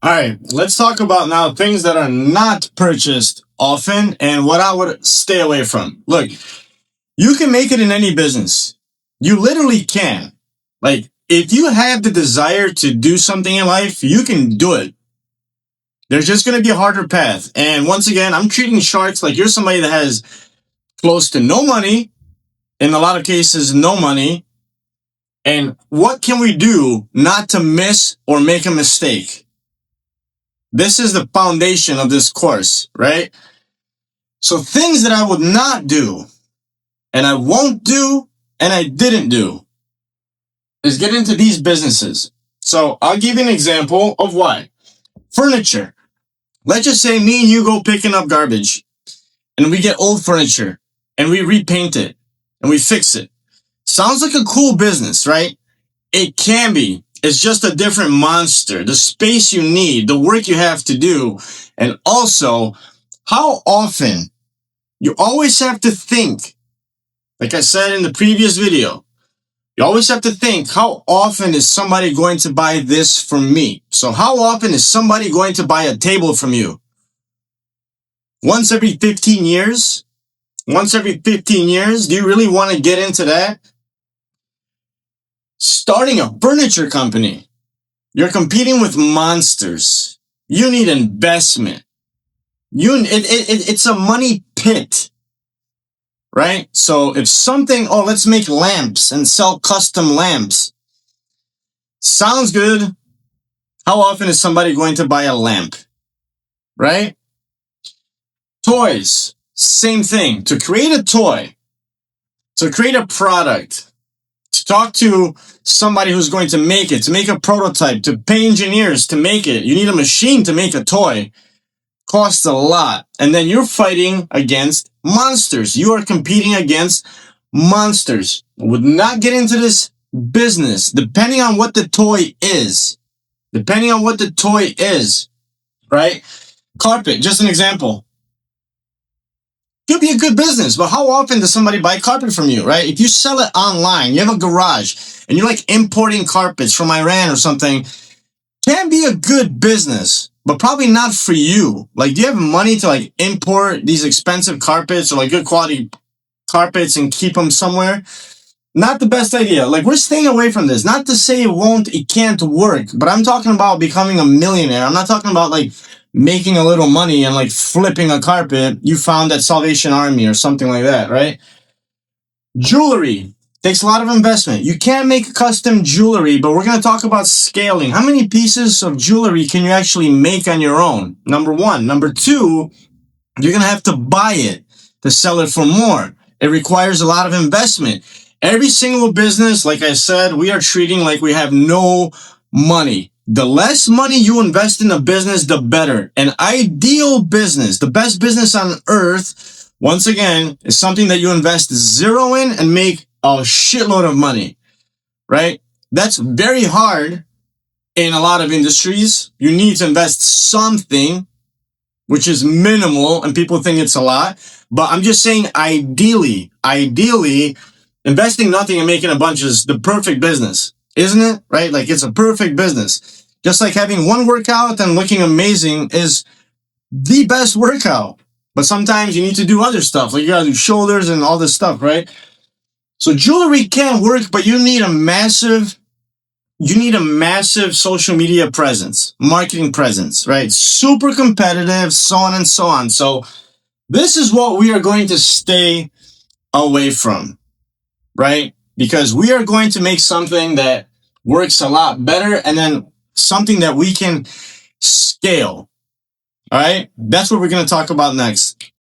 All right, let's talk about now things that are not purchased often and what I would stay away from. Look, you can make it in any business. You literally can. Like, if you have the desire to do something in life, you can do it. There's just going to be a harder path. And once again, I'm treating sharks like you're somebody that has close to no money, in a lot of cases, no money. And what can we do not to miss or make a mistake? This is the foundation of this course, right? So things that I would not do, and I won't do, and I didn't do, is get into these businesses. So I'll give you an example of why. Furniture. Let's just say me and you go picking up garbage, and we get old furniture, and we repaint it, and we fix it. Sounds like a cool business, right? It can be. It's just a different monster. The space you need, the work you have to do, and also how often. You always have to think, like I said in the previous video, you always have to think, how often is somebody going to buy this from me? So how often is somebody going to buy a table from you? Once every 15 years? Once every 15 years? Do you really want to get into that? Starting a furniture company. You're competing with monsters. You need investment. It's a money pit, right? So if something, let's make lamps and sell custom lamps. Sounds good. How often is somebody going to buy a lamp, right? Toys, same thing. To create a toy, to create a product, to talk to somebody who's going to make it, to make a prototype, to pay engineers to make it. You need a machine to make a toy. Costs a lot. And then you're fighting against monsters. You are competing against monsters. I would not get into this business depending on what the toy is. Depending on what the toy is, right? Carpet, just an example. Could be a good business, but how often does somebody buy carpet from you, right? If you sell it online, you have a garage, and you're like importing carpets from Iran or something, can be a good business, but probably not for you. Like, do you have money to like import these expensive carpets or like good quality carpets and keep them somewhere? Not the best idea. Like, we're staying away from this. Not to say it can't work, but I'm talking about becoming a millionaire. I'm not talking about like making a little money and like flipping a carpet you found at Salvation Army or something like that, right? Jewelry takes a lot of investment. You can't make custom jewelry, but we're going to talk about scaling. How many pieces of jewelry can you actually make on your own? Number one. Number two, you're going to have to buy it to sell it for more. It requires a lot of investment. Every single business, like I said, we are treating like we have no money. The less money you invest in a business, the better. An ideal business, the best business on earth, once again, is something that you invest zero in and make a shitload of money, right? That's very hard in a lot of industries. You need to invest something, which is minimal, and people think it's a lot. But I'm just saying, ideally, investing nothing and making a bunch is the perfect business, isn't it? Right? Like, it's a perfect business. Just like having one workout and looking amazing is the best workout. But sometimes you need to do other stuff, like you gotta do shoulders and all this stuff, right? So jewelry can work, but you need a massive social media presence, marketing presence, right? Super competitive, so on and so on. So this is what we are going to stay away from, right? Because we are going to make something that works a lot better and then something that we can scale. All right? That's what we're going to talk about next.